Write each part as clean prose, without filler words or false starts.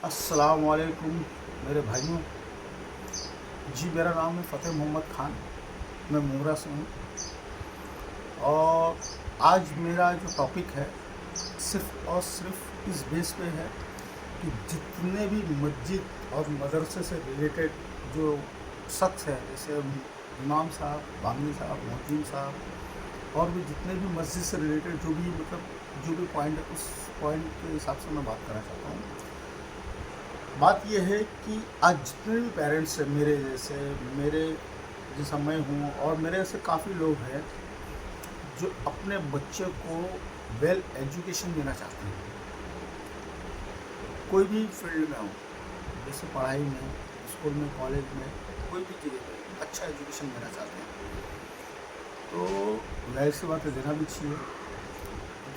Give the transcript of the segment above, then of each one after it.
अस्सलाम वालेकुम मेरे भाइयों। जी, मेरा नाम है फ़तेह मोहम्मद ख़ान। मैं मुंब्रा से हूँ और आज मेरा जो टॉपिक है सिर्फ़ और सिर्फ इस बेस पे है कि जितने भी मस्जिद और मदरसे से रिलेटेड जो शख्स हैं, जैसे इमाम साहब, बांगी साहब, मुअज्जिन साहब और भी जितने भी मस्जिद से रिलेटेड जो भी पॉइंट है, उस पॉइंट के हिसाब से मैं बात करना चाहता हूँ। बात यह है कि आज जितने भी पेरेंट्स हैं मेरे जैसे, मेरे जैसा मैं हूँ और मेरे ऐसे काफ़ी लोग हैं जो अपने बच्चे को वेल एजुकेशन देना चाहते हैं, कोई भी फील्ड में हो, जैसे पढ़ाई में, स्कूल में, कॉलेज में, कोई भी जगह पे अच्छा एजुकेशन देना चाहते हैं। तो जाहिर सी बात है, देना भी चाहिए।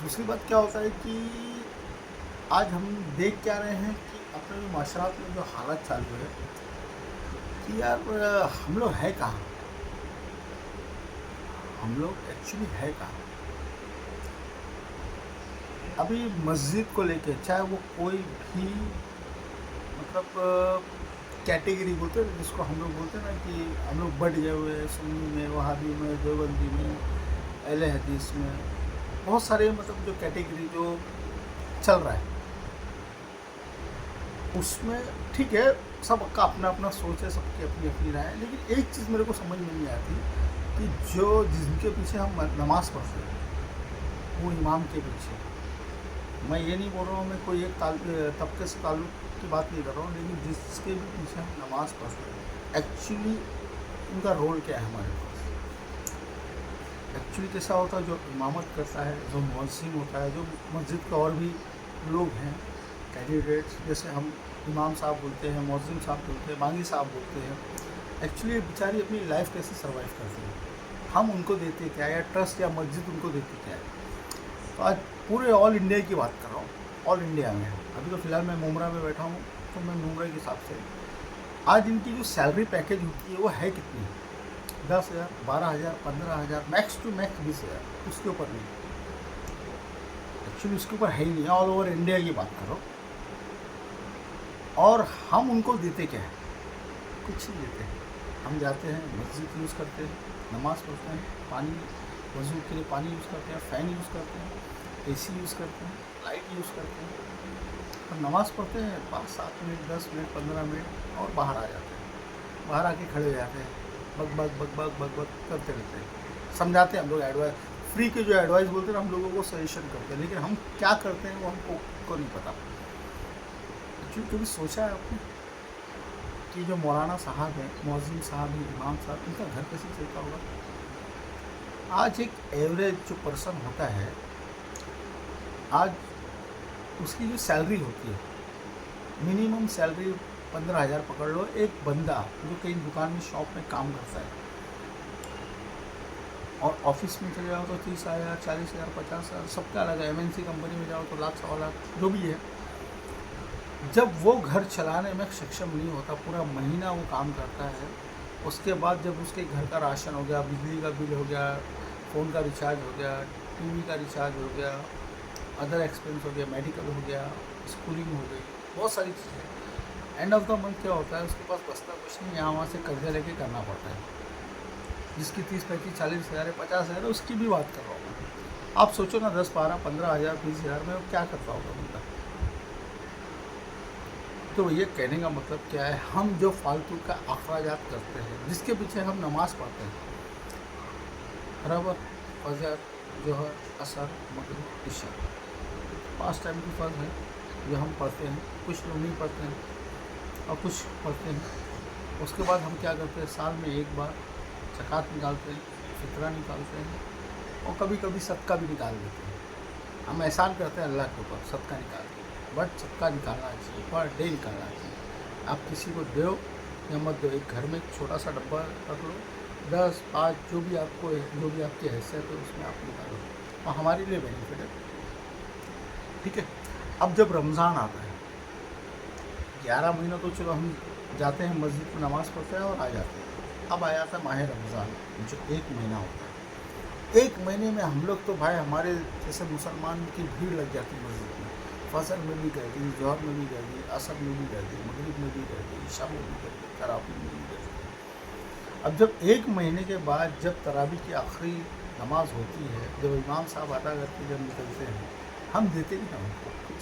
दूसरी बात क्या होता है कि आज हम देख क्या रहे हैं कि अपने जो माशरात में जो हालत चालू है कि यार हम लोग है कहाँ, हम लोग एक्चुअली है कहाँ। अभी मस्जिद को लेके चाहे वो कोई भी कैटेगरी बोलते हैं, जिसको हम लोग बोलते हैं ना कि हम लोग बढ़ गए हुए हैं, सुन्नी में, वहाबी में, देवबंदी में, अहले हदीस में, बहुत सारे जो कैटेगरी जो चल रहा है उसमें ठीक है, सबका अपना अपना सोच है, सबकी अपनी अपनी राय है। लेकिन एक चीज़ मेरे को समझ में नहीं आती कि जो जिनके पीछे हम नमाज़ पढ़ते हैं वो इमाम के पीछे, मैं ये नहीं बोल रहा हूँ, मैं कोई एक तबके से ताल्लुक़ की बात नहीं कर रहा हूँ, लेकिन जिसके भी पीछे हम नमाज़ पढ़ते हैं एक्चुअली उनका रोल क्या है हमारे पास। एक्चुअली कैसा होता है, जो इमामत करता है, जो मुअज्जिन होता है, जो मस्जिद के और भी लोग हैं कैंडिडेट्स, जैसे हम इमाम साहब बोलते हैं, मुअज्जिन साहब बोलते हैं, बांगी साहब बोलते हैं, एक्चुअली बेचारी अपनी लाइफ कैसे सर्वाइव करते हैं, हम उनको देते क्या है, या ट्रस्ट या मस्जिद उनको देती क्या है। तो आज पूरे ऑल इंडिया की बात कर रहा हूँ, ऑल इंडिया में। अभी तो फ़िलहाल मैं मुंब्रा में बैठा हूँ, तो मैं मुंब्रा के हिसाब से आज इनकी जो सैलरी पैकेज होती है वो है कितनी, 10,000, 12,000, 15,000, मैक्स टू मैक्स 20,000, उसके ऊपर नहीं। एक्चुअली उसके ऊपर है ही नहीं, ऑल ओवर इंडिया की बात करो। और हम उनको देते क्या है, कुछ नहीं देते। हम जाते हैं, मस्जिद यूज़ करते हैं, नमाज़ पढ़ते हैं, पानी वज़ू के लिए पानी यूज़ करते हैं, फ़ैन यूज़ करते हैं, एसी यूज़ करते हैं, लाइट यूज़ करते हैं, और नमाज़ पढ़ते हैं 5-7 मिनट, 10 मिनट, 15 मिनट और बाहर आ जाते हैं। बाहर आके खड़े हो जाते हैं, बक बक बक बक बक बक करते रहते हैं। समझाते हैं हम लोग, एडवाइस फ्री के जो एडवाइस बोलते हैं हम लोगों को सजेशन करते हैं, लेकिन हम क्या करते हैं वो हमको नहीं पता। क्योंकि कभी सोचा है आपने कि जो मौलाना साहब हैं, मुअज्जिन साहब हैं, इमाम साहब, इनका घर कैसे चलता होगा। आज एक एवरेज जो पर्सन होता है, आज उसकी जो सैलरी होती है, मिनिमम सैलरी 15,000 पकड़ लो। एक बंदा जो कहीं दुकान में, शॉप में काम करता है और ऑफिस में चले जाओ तो 30,000, 40,000, 50,000, सबका अलग है। MNC कंपनी में जाओ तो लाख, 1.25 लाख, जो भी है। जब वो घर चलाने में सक्षम नहीं होता, पूरा महीना वो काम करता है, उसके बाद जब उसके घर का राशन हो गया, बिजली का बिल हो गया, फ़ोन का रिचार्ज हो गया, टीवी का रिचार्ज हो गया, अदर एक्सपेंस हो गया, मेडिकल हो गया, स्कूलिंग हो गई, बहुत सारी चीज़ें, एंड ऑफ द मंथ क्या होता है, उसके पास बचता कुछ नहीं, यहाँ वहाँ से कर्जा लेके करना पड़ता है। जिसकी 30-35, 40,000, 50,000 है, उसकी भी बात कर रहा हूँ मैं। आप सोचो ना, 10, 12, 15,000, 20,000 में वो क्या करता होगा बंदा। तो ये कहने का मतलब क्या है, हम जो फालतू का अखराजात करते हैं, जिसके पीछे हम नमाज़ पढ़ते हैं, बराबर, फजर, जोहर, असर, मगरिब, इशा, 5 टाइम की फ़र्ज है जो हम पढ़ते हैं। कुछ लोग नहीं पढ़ते हैं और कुछ पढ़ते हैं। उसके बाद हम क्या करते हैं, साल में एक बार ज़कात निकालते हैं, फितरा निकालते हैं और कभी कभी सदका भी निकाल देते हैं। हम एहसान करते हैं अल्लाह के ऊपर सदका निकाल के, बट सदका निकालना चाहिए, पर डे निकालना चाहिए। आप किसी को दो या मत दो, एक घर में एक छोटा सा डब्बा रख लो, 10, 5, जो भी आपकी हैसियत है उसमें आप निकालो, और हमारे लिए बेनिफिट है। ठीक है। अब जब रमज़ान आता है, 11 महीना तो चलो हम जाते हैं मस्जिद में, नमाज़ पढ़ते हैं और आ जाते हैं। अब आ जाता है माह रमज़ान, जो 1 महीना होता है। 1 महीने में हम लोग तो भाई, हमारे जैसे मुसलमान की भीड़ लग जाती है मस्जिद में, फजर में भी गर्दी, जोहर में भी गर्दी, असर में भी गर्दी, मगरिब में भी गर्दी, ईशा में भी गर्दी, तरावी में भी गर्दी। अब जब एक महीने के बाद जब तरावी की आखिरी नमाज होती है, जब इमाम साहब अदा करके जब निकलते हैं, हम देते नहीं हैं उनको कुछ।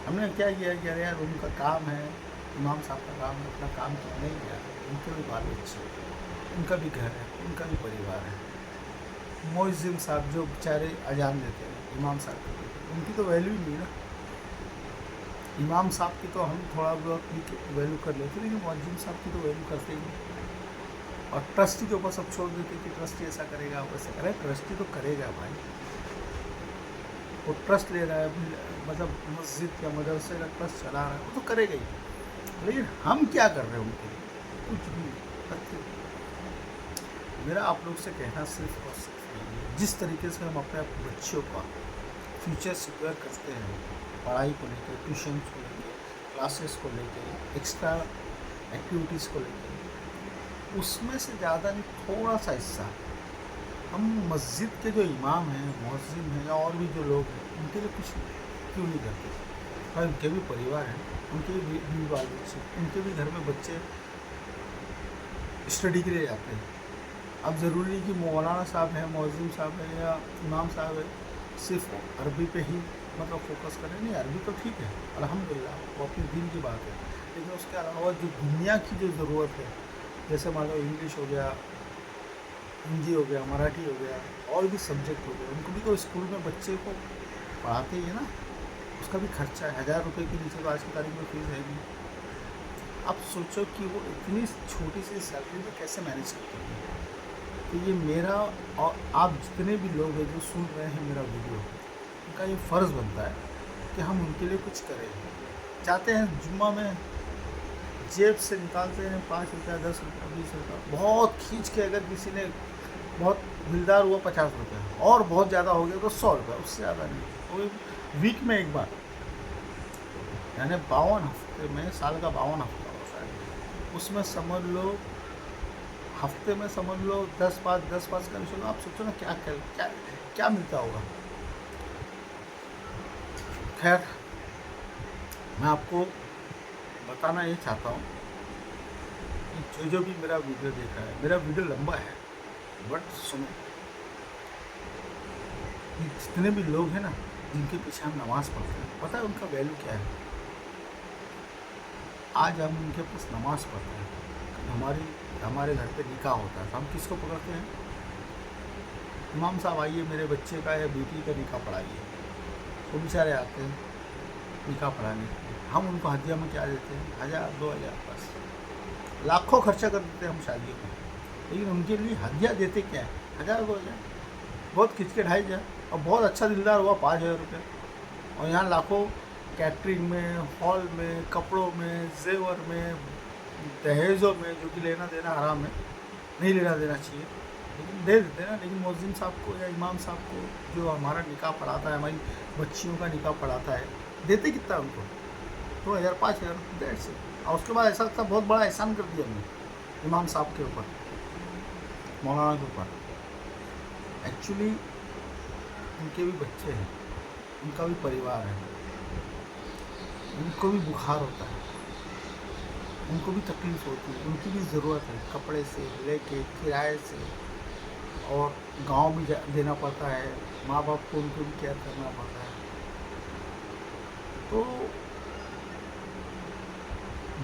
हमने क्या किया कि अरे यार उनका काम है, इमाम साहब का काम है, अपना काम क्यों नहीं किया। उनके भी बाल बच्चे, उनका भी घर है, उनका भी परिवार है। मुअज्जिन साहब जो बेचारे अजान देते हैं, इमाम साहब के, उनकी तो वैल्यू ही नहीं ना। इमाम साहब की तो हम थोड़ा बहुत भी वैल्यू कर लेते, लेकिन मुअज्जिन साहब की तो वैल्यू करते ही नहीं। और ट्रस्टी के ऊपर सब छोड़ देते कि ट्रस्टी ऐसा करेगा, वैसा करेगा। ट्रस्टी तो करेगा भाई, वो ट्रस्ट ले रहा है, मतलब मस्जिद या मदरसे का ट्रस्ट चला रहा है, वो तो करेगा ही। लेकिन हम क्या कर रहे हैं उनके लिए? कुछ भी करते। मेरा आप लोग से कहना सिर्फ और सिर्फ जिस तरीके से हम अपने बच्चों का फ्यूचर सिक्योर करते हैं, पढ़ाई को लेकर, ट्यूशन को लेकर, क्लासेस को लेकर, एक्स्ट्रा एक्टिविटीज़ को लेकर, उसमें से ज़्यादा नहीं, थोड़ा सा हिस्सा हम मस्जिद के जो इमाम हैं, मुअज्जिन हैं, या और भी जो लोग हैं, उनके लिए कुछ क्यों नहीं करते? भाई उनके भी परिवार हैं, उनके भी बीवी बाल बच्चे, उनके भी घर में बच्चे स्टडी के लिए जाते हैं। अब ज़रूरी नहीं कि मौलाना साहब हैं, मुअज्जिन साहब हैं या इमाम साहब है सिर्फ अरबी पे ही मतलब फोकस करें। नहीं, अरबी तो ठीक है, अल्हम्दुलिल्लाह, वो अपनी दीन की बात है। लेकिन उसके अलावा जो दुनिया की जो ज़रूरत है, जैसे मान लो इंग्लिश हो गया, हिंदी हो गया, मराठी हो गया, और भी सब्जेक्ट हो गए, उनको भी तो स्कूल में बच्चे को पढ़ाते ही है ना। उसका भी खर्चा है, 1000 रुपये के नीचे तो आज की तारीख में फीस है भी। अब सोचो कि वो इतनी छोटी सी सैलरी में कैसे मैनेज करते हैं। तो ये मेरा और आप जितने भी लोग हैं जो सुन रहे हैं मेरा वीडियो, उनका ये फ़र्ज़ बनता है कि हम उनके लिए कुछ करें। चाहते हैं जुम्मा में जेब से निकालते हैं 5 रुपया, 10 रुपया, 20 रुपया, बहुत खींच के, अगर किसी ने बहुत दिलदार हुआ 50 रुपया, और बहुत ज़्यादा हो गया तो 100 रुपया, उससे ज़्यादा नहीं। वो वीक में एक बार, यानी 52 हफ्ते में, साल का 52 हफ्ता होता है, उसमें समझ लो हफ्ते में समझ लो 10-5 कर चलो। आप सोचो ना क्या क्या क्या क्या मिलता होगा। खैर, मैं आपको बताना ये चाहता हूँ कि जो भी मेरा वीडियो देख रहा है, मेरा वीडियो लंबा है बट सुनो, जितने भी लोग हैं ना जिनके पीछे हम नमाज़ पढ़ते हैं, पता है उनका वैल्यू क्या है? आज हम उनके पास नमाज़ पढ़ते हैं, हमारे घर पे निकाह होता है तो हम किसको पकड़ते हैं? इमाम साहब आइए मेरे बच्चे का या बेटी का निकाह पढ़ाइए। वो बेचारे आते हैं निकाह पढ़ाने के लिए, हम उनको हदिया में क्या देते हैं? 1000 2000, बस लाखों खर्चा कर देते हैं हम शादियों में। लेकिन उनके लिए हदिया देते क्या है? 1000 2000, बहुत खिंच के 2500, और बहुत अच्छा दिलदार हुआ 5000 रुपये। और यहाँ लाखों कैटरिंग में, हॉल में, कपड़ों में, जेवर में, दहेजों में, जो कि लेना देना हराम है, नहीं लेना देना चाहिए, लेकिन दे देते हैं ना। लेकिन मुअज्जिन साहब को या इमाम साहब को जो हमारा निकाह पढ़ाता है, हमारी बच्चियों का निकाह पढ़ाता है, देते कितना उनको? 2000 5000, डेढ़ से। और उसके बाद ऐसा लगता बहुत बड़ा एहसान कर दिया हमने इमाम साहब के ऊपर, मौलाना के ऊपर। एक्चुअली उनके भी बच्चे हैं, उनका भी परिवार है, उनको भी बुखार होता है, उनको भी तकलीफ़ होती है, उनकी भी ज़रूरत है कपड़े से लेके, किराए से, और गांव भी देना पड़ता है, माँ बाप को उनको भी केयर करना पड़ता है। तो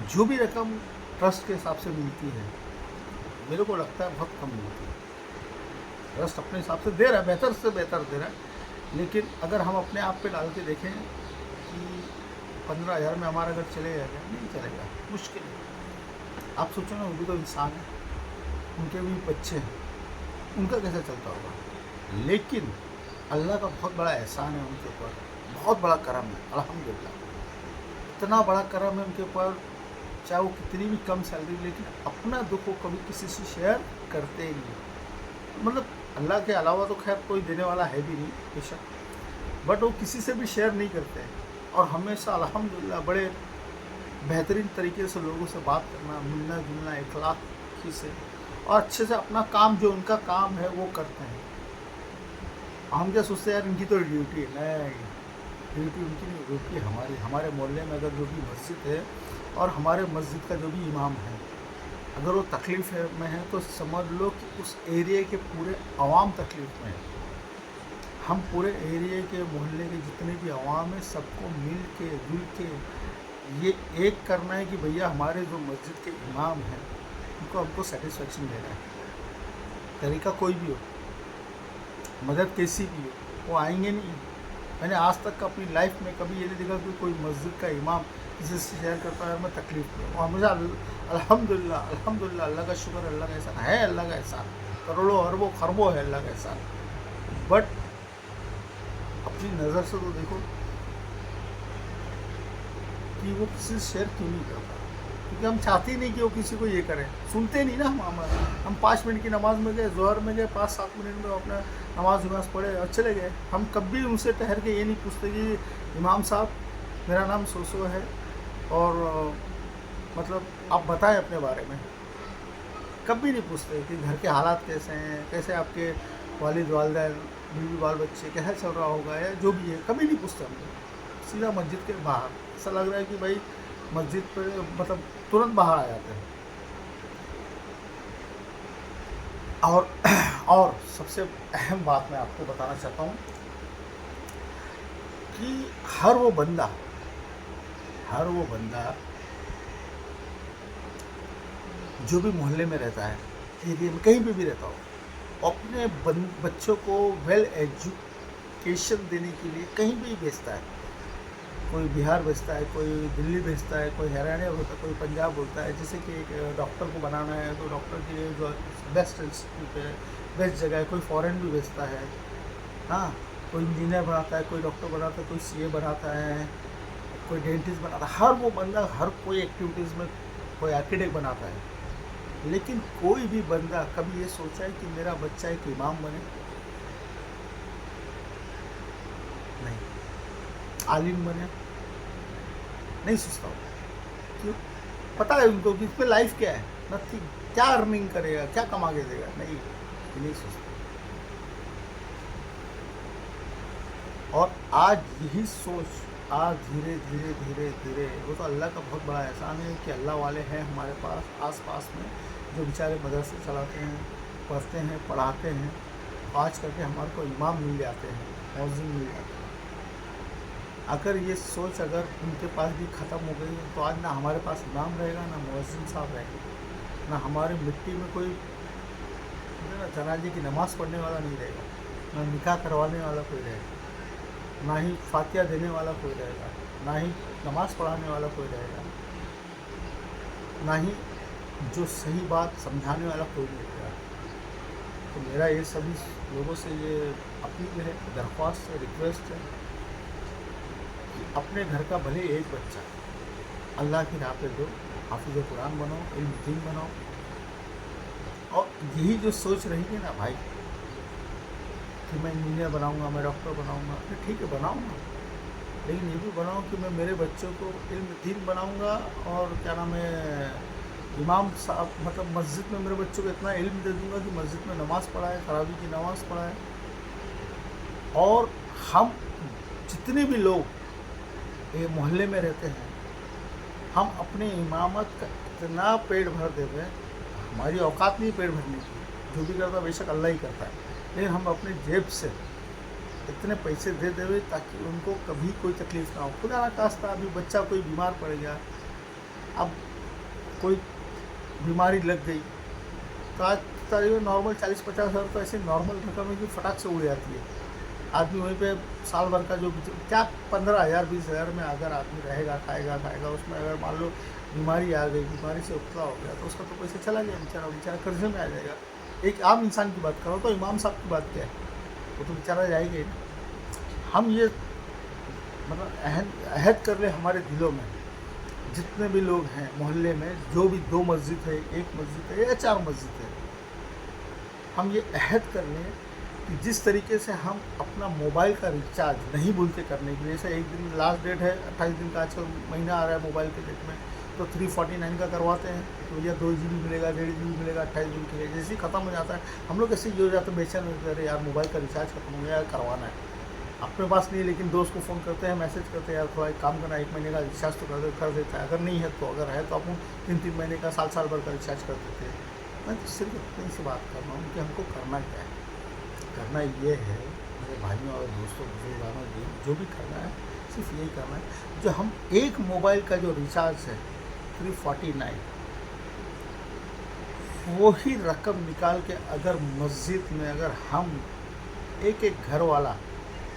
जो भी रकम ट्रस्ट के हिसाब से मिलती है, मेरे को लगता है बहुत कम मिलती है। ट्रस्ट अपने हिसाब से दे रहा है, बेहतर से बेहतर दे रहा है, लेकिन अगर हम अपने आप पे डाल के देखें कि 15,000 में हमारा घर चले जाएगा, नहीं चलेगा, मुश्किल है। आप सोचो ना, वो भी तो इंसान है, उनके भी बच्चे हैं, उनका कैसे चलता होगा? लेकिन अल्लाह का बहुत बड़ा एहसान है उनके ऊपर, बहुत बड़ा करम है, अल्हम्दुलिल्लाह। इतना बड़ा करम है उनके ऊपर, चाहे वो कितनी भी कम सैलरी, लेकिन अपना दुख वो कभी किसी से शेयर करते ही नहीं। मतलब अल्लाह के अलावा तो खैर कोई देने वाला है भी नहीं बेशक, बट वो किसी से भी शेयर नहीं करते हैं। और हमेशा अल्हम्दुलिल्लाह बड़े बेहतरीन तरीके से लोगों से बात करना, मिलना जुलना, इखलाकी से, और अच्छे से अपना काम, जो उनका काम है वो करते हैं। हम क्या सोचते हैं यार इनकी तो ड्यूटी है, नहीं, ड्यूटी उनकी नहीं, ड्यूटी हमारी। हमारे मोहल्ले में अगर जो भी मस्जिद है और हमारे मस्जिद का जो भी इमाम है, अगर वो तकलीफ़ में है तो समझ लो कि उस एरिया के पूरे अवाम तकलीफ़ में है। हम पूरे एरिया के मोहल्ले के जितने भी अवाम है सबको मिल के जुल के ये एक करना है कि भैया हमारे जो मस्जिद के इमाम हैं उनको हमको सेटिस्फेक्शन देना है। तरीका कोई भी हो, मदद कैसी भी हो, वो आएंगे नहीं। मैंने आज तक अपनी लाइफ में कभी ये नहीं देखा कि कोई मस्जिद का इमाम किसी से शेयर करता है मैं तकलीफ़ में। और हमेशा अल्हम्दुलिल्लाह अल्हम्दुलिल्लाह, अल्लाह का शुक्र, अल्लाह का एहसान है, अल्लाह का एहसान करोड़ों अरबों खरबों है अल्लाह का एहसान। बट अपनी नज़र से तो देखो कि वो किसी से शेयर क्यों नहीं करता, क्योंकि हम चाहते ही नहीं कि वो किसी को ये करें। सुनते नहीं ना हम 5 मिनट की नमाज़ में गए, ज़ोहर में गए, 5-7 मिनट में अपना नमाज पढ़े और चले गए। हम कभी उनसे ठहर के ये नहीं पूछते कि इमाम साहब मेरा नाम सो है और मतलब आप बताएं अपने बारे में। कभी नहीं पूछते कि घर के हालात कैसे हैं, कैसे आपके वालिद वालिदैन, बीवी बाल बच्चे कैसा चल रहा होगा या जो भी है, कभी नहीं पूछते हम लोग। सीधा मस्जिद के बाहर, ऐसा लग रहा है कि भाई मस्जिद पर मतलब तुरंत बाहर आ जाते हैं। और सबसे अहम बात मैं आपको बताना चाहता हूँ कि हर वो बंदा जो भी मोहल्ले में रहता है, एरिया में कहीं पे भी रहता हो, अपने बच्चों को वेल एजुकेशन देने के लिए कहीं भी भेजता है। कोई बिहार भेजता है, कोई दिल्ली भेजता है, कोई हरियाणा बोलता है, कोई पंजाब बोलता है। जैसे कि एक डॉक्टर को बनाना है तो डॉक्टर के लिए जो बेस्ट इंस्टीट्यूट है, बेस्ट जगह है, कोई फॉरेन भी भेजता है। हाँ, कोई इंजीनियर बनाता है, कोई डॉक्टर बनाता है, कोई सीए बनाता है, कोई डेंटिस्ट बनाता है। हर वो बंदा हर कोई एक्टिविटीज़ में, कोई आर्किटेक्ट बनाता है। लेकिन कोई भी बंदा कभी ये सोचा है कि मेरा बच्चा एक इमाम बने? नहीं। आलिम बने? नहीं सोचता हूँ। क्यों? पता है उनको कि इसमें लाइफ क्या है, नथिंग। क्या अर्निंग करेगा, क्या कमा के देगा? नहीं सोचता। और आज यही सोच आज धीरे धीरे वो तो अल्लाह का बहुत बड़ा एहसान है कि अल्लाह वाले हैं हमारे पास आस पास में, जो बेचारे मदरसे चलाते हैं, पढ़ते हैं, पढ़ाते हैं। आज करके हमारे को इमाम मिल जाते हैं, मौज़िन मिल जाते हैं। अगर ये सोच अगर उनके पास भी ख़त्म हो गई तो आज ना हमारे पास इमाम रहेगा, ना मौज़िन साहब रहेगा, ना हमारे मिट्टी में कोई ना जनाजे की नमाज़ पढ़ने वाला नहीं रहेगा, ना निकाह करवाने वाला कोई रहेगा, ना ही फातिहा देने वाला कोई रहेगा, ना ही नमाज़ पढ़ाने वाला कोई रहेगा, ना ही जो सही बात समझाने वाला कोई नहीं रहेगा। तो मेरा ये सभी लोगों से ये अपील है, दरख्वास्त है, रिक्वेस्ट है कि अपने घर का भले एक बच्चा अल्लाह की राह पे दो, हाफिज़ कुरान बनो, इल्म दीन बनाओ। और यही जो सोच रहेगी ना भाई कि मैं इंजीनियर बनाऊंगा, मैं डॉक्टर बनाऊंगा, तो ठीक है बनाऊंगा, लेकिन ये भी बनाऊँ कि मैं मेरे बच्चों को इल्म दीन बनाऊंगा और क्या नाम है इमाम साहब, मतलब मस्जिद में मेरे बच्चों को इतना इल्म दे दूंगा कि मस्जिद में नमाज़ पढ़ाए, तरावी की नमाज़ पढ़ाए। और हम जितने भी लोग ये मोहल्ले में रहते हैं, हम अपने इमामत का इतना पेट भर देते हैं, हमारी औकात नहीं पेट भरने की, जो भी करता बेशक अल्लाह ही करता है, लेकिन हम अपने जेब से इतने पैसे दे देवे ताकि उनको कभी कोई तकलीफ़ ना हो। खुदा ना खास्ता अभी बच्चा कोई बीमार पड़ गया, अब कोई बीमारी लग गई तो आज तकरीबन नॉर्मल 40-50 हज़ार तो ऐसे नॉर्मल रकम है कि फटाक से उड़ जाती है। आदमी वहीं पे साल भर का जो क्या 15,000-20,000 में अगर आदमी रहेगा, खाएगा, उसमें अगर मान लो बीमारी आ गई, बीमारी से उबला हो गया तो उसका तो पैसे चला गया, बेचारा कर्जे में आ जाएगा। एक आम इंसान की बात करो तो इमाम साहब की बात क्या है, वो तो बेचारा जाएगा ही ना। हम ये मतलब अहद कर ले हमारे दिलों में, जितने भी लोग हैं मोहल्ले में, जो भी 2 मस्जिद है, 1 मस्जिद है या 4 मस्जिद है, हम ये अहद कर लें कि जिस तरीके से हम अपना मोबाइल का रिचार्ज नहीं भूलते करने के लिए, जैसे एक दिन लास्ट डेट है 28 दिन का, आजकल महीना आ रहा है मोबाइल के डेट में, तो 349 का करवाते हैं तो भैया 2 GB मिलेगा, 1.5 GB मिलेगा 28 दिन के लिए। जैसे ही ख़त्म हो जाता है हम लोग ऐसे ही हो जाते हैं, बेचैन होते हैं, अरे यार मोबाइल का रिचार्ज खत्म हो गया, करवाना है। अपने पास नहीं है लेकिन दोस्त को फ़ोन करते हैं, मैसेज करते हैं, यार थोड़ा एक काम करना, 1 महीने का रिचार्ज तो कर देता है, अगर नहीं है तो, अगर है तो अपन 3-3 महीने का, साल भर का रिचार्ज कर देते हैं। मैं तो सिर्फ इतनी सी बात कर रहा हूँ कि हमको करना क्या है। करना ये है मेरे भाइयों और दोस्तों, बुजुर्गानों, जो भी करना है सिर्फ यही करना है, जो हम एक मोबाइल का जो रिचार्ज है 349, वही रकम निकाल के अगर मस्जिद में, अगर हम एक एक घर वाला,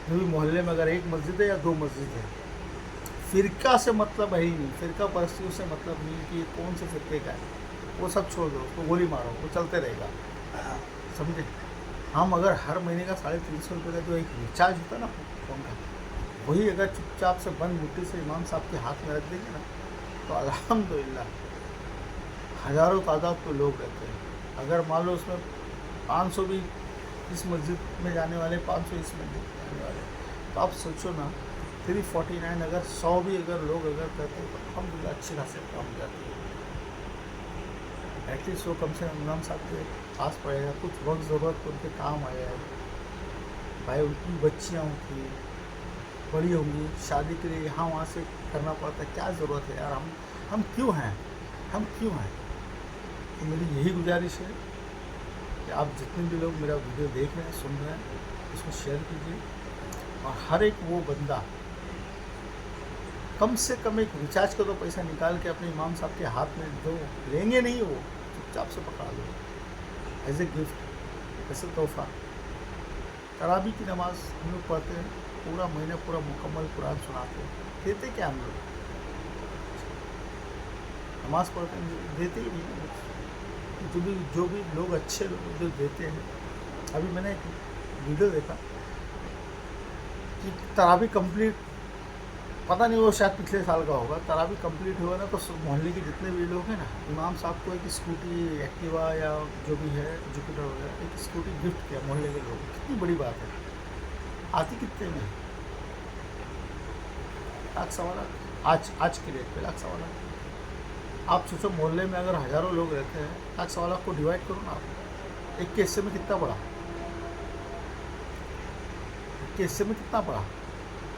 जो भी मोहल्ले में अगर एक मस्जिद है या 2 मस्जिद है, फ़िरका से मतलब है ही नहीं, फ़िरका परस्तियों से मतलब नहीं कि ये कौन से फ़िरके का है, वो सब छोड़ दो, उसको गोली मारो, वो चलते रहेगा, समझे। हम अगर हर महीने का 350 रुपये का जो एक रिचार्ज होता है ना फ़ोन का, वही अगर चुपचाप से बंद मुट्ठी से इमाम साहब के हाथ में रख देंगे ना, तो अल्हम्दुलिल्लाह हज़ारों तादाद पे लोग रहते हैं। अगर मान लो उसमें 500 भी इस मस्जिद में जाने वाले, 500 इस मस्जिद में जाने वाले, तो आप सोचो ना 349 अगर 100 भी अगर लोग अगर करते तो अल्हम्दुलिल्लाह अच्छी खासी काम हो जाती है। एटलीस्ट वो कम से कम इमाम साहब के पास पड़ेगा, कुछ वक्त ज़रूरत उनके काम आ जाएगा। भाई उनकी बच्चियाँ होंगी, बड़ी होंगी, शादी के लिए यहाँ वहाँ से करना पड़ता है, क्या ज़रूरत है यार, हम क्यों हैं, हम क्यों हैं। तो मेरी यही गुजारिश है कि आप जितने भी लोग मेरा वीडियो देख रहे हैं, सुन रहे हैं, उसको शेयर कीजिए, और हर एक वो बंदा कम से कम एक रिचार्ज का तो पैसा निकाल के अपने इमाम साहब के हाथ में दो, लेंगे नहीं, वो चुपचाप से पकड़ा दो एज ए गिफ्ट, ऐसे तोहफा। तरावी की नमाज़ हम लोग पढ़ते हैं, पूरा महीना पूरा मुकम्मल कुरान सुनाते हैं, देते क्या हम लोग, नमाज़ पढ़ते हैं देते ही नहीं है। जो भी लोग अच्छे लोग जो देते हैं, अभी मैंने एक वीडियो देखा कि तरावी कंप्लीट, पता नहीं वो शायद पिछले साल का होगा, तरावी कंप्लीट हुआ ना, तो मोहल्ले के जितने भी लोग हैं ना, इमाम साहब को एक स्कूटी, एक्टिवा या जो भी है जुपिटर वगैरह, एक स्कूटी गिफ्ट किया मोहल्ले के लोग। कितनी बड़ी बात है, आती कितने में, 1,00,000 आज के रेट पे 1,00,000। आप सोचो मोहल्ले में अगर हज़ारों लोग रहते हैं, 1,00,000 को डिवाइड करो ना आप, एक के हिस्से में कितना पड़ा, एक के हिस्से में कितना पड़ा।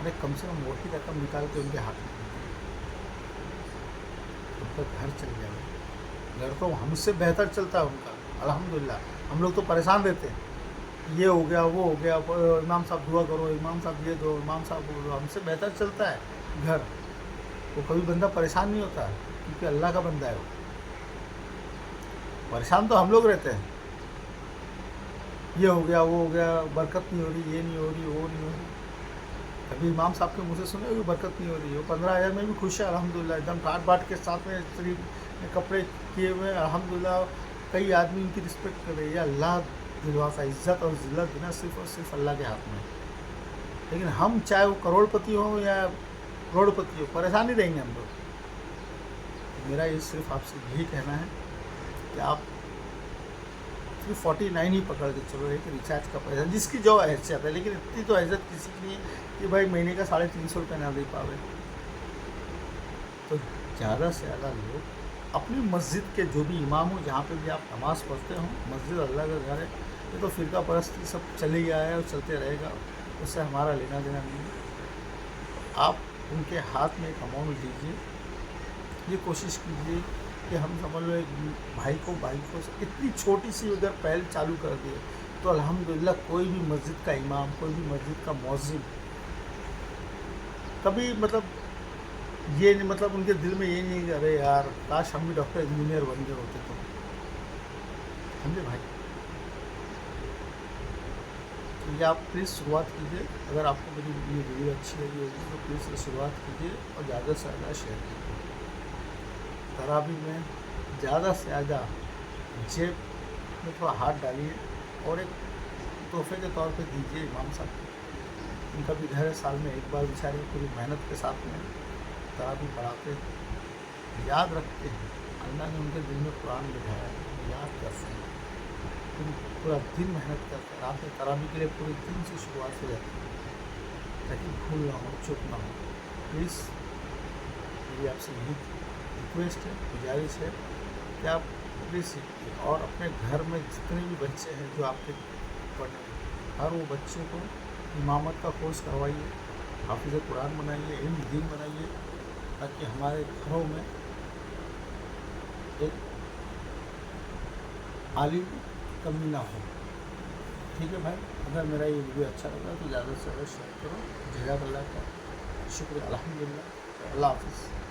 अरे कम से कम मोटी रकम निकाल के उनके हाथ में, उनका घर चल गया। घर तो हमसे बेहतर चलता है उनका, अल्हम्दुलिल्लाह। हम लोग तो परेशान रहते हैं, ये हो गया, वो हो गया, इमाम साहब दुआ करो, इमाम साहब ये दो, इमाम साहब वो दो। हमसे बेहतर चलता है घर, वो कभी बंदा परेशान नहीं होता, क्योंकि अल्लाह का बंदा है वो। परेशान तो हम लोग रहते हैं, ये हो गया, वो हो गया, बरकत नहीं हो रही, ये नहीं हो रही, वो नहीं हो रही। कभी इमाम साहब के मुँह से सुने हुई बरकत नहीं हो रही है। वो 15,000 में भी खुश है अल्हम्दुलिल्लाह, एकदम ठाट बाट के साथ में शरीफ कपड़े किए हुए अल्हम्दुलिल्लाह। कई आदमी उनकी रिस्पेक्ट कर रहे हैं। अल्लाह दिलवाता, इज़्ज़त और ज़िल्लत बिना सिर्फ और सिर्फ अल्लाह के हाथ में। लेकिन हम चाहे वो करोड़पति हो या करोड़पति हो, परेशान ही रहेंगे हम लोग। मेरा ये सिर्फ आपसे यही कहना है कि आप 349 ही पकड़ के चलो, एक रिचार्ज का पैसा, जिसकी जो हैसियत है। लेकिन इतनी तो हैसियत किसी की नहीं है कि भाई महीने का 350 रुपये ना दे पावे। तो ज़्यादा से ज़्यादा लोग अपनी मस्जिद के जो भी इमाम हो, जहाँ पे भी आप नमाज़ पढ़ते हो, मस्जिद अल्लाह का घर है। ये तो फ़िरका परस्ती सब चले गया है और चलते रहेगा, उससे हमारा लेना देना नहीं है। आप उनके हाथ में एक अमाउंट दीजिए, ये कोशिश कीजिए कि हम समझ लो एक भाई को इतनी छोटी सी अगर पहल चालू कर दिए, तो अल्हम्दुलिल्लाह कोई भी मस्जिद का इमाम, कोई भी मस्जिद का मौज़िन कभी मतलब ये नहीं, मतलब उनके दिल में ये नहीं कि अरे यार काश हम भी डॉक्टर इंजीनियर बन गए होते। तो समझे भाई, तो ये आप प्लीज़ शुरुआत कीजिए। अगर आपको मेरी ये वीडियो अच्छी लगी होगी तो प्लीज़ शुरुआत कीजिए और ज़्यादा से ज़्यादा शेयर कीजिए। तरावी में ज़्यादा से ज़्यादा जेब में थोड़ा हाथ डालिए और एक तोहफे के तौर पे दीजिए इमाम साहब को। उनका भी घर है, साल में एक बार बेचारे पूरी मेहनत के साथ में तरावी पढ़ाते हैं, याद रखते हैं। अल्लाह ने उनके दिल में कुरान बिठाया है, याद करते हैं, पूरा दिन मेहनत करते हैं। रात में तरावी के लिए पूरे दिन से शुरुआत हो जाती है, ताकि भूल ना हो, चुप ना हो। प्लीज़ मेरी आपसे यही रिक्वेस्ट है, गुजारिश है कि आप प्लीज़ सीखिए और अपने घर में जितने भी बच्चे हैं जो आपके पढ़ने, हर वो बच्चे को इमामत का कोर्स करवाइए, हाफिज़ कुरान बनाइए, इल्म दीन बनाइए, ताकि हमारे घरों में एक आलिम की कमी ना हो। ठीक है भाई, अगर मेरा ये वीडियो अच्छा लगा तो ज़्यादा से ज़्यादा शेयर करो। जज़ाकल्लाह का शुक्रिया, अल्हम्दुलिल्लाह, अल्लाह हाफ़िज़।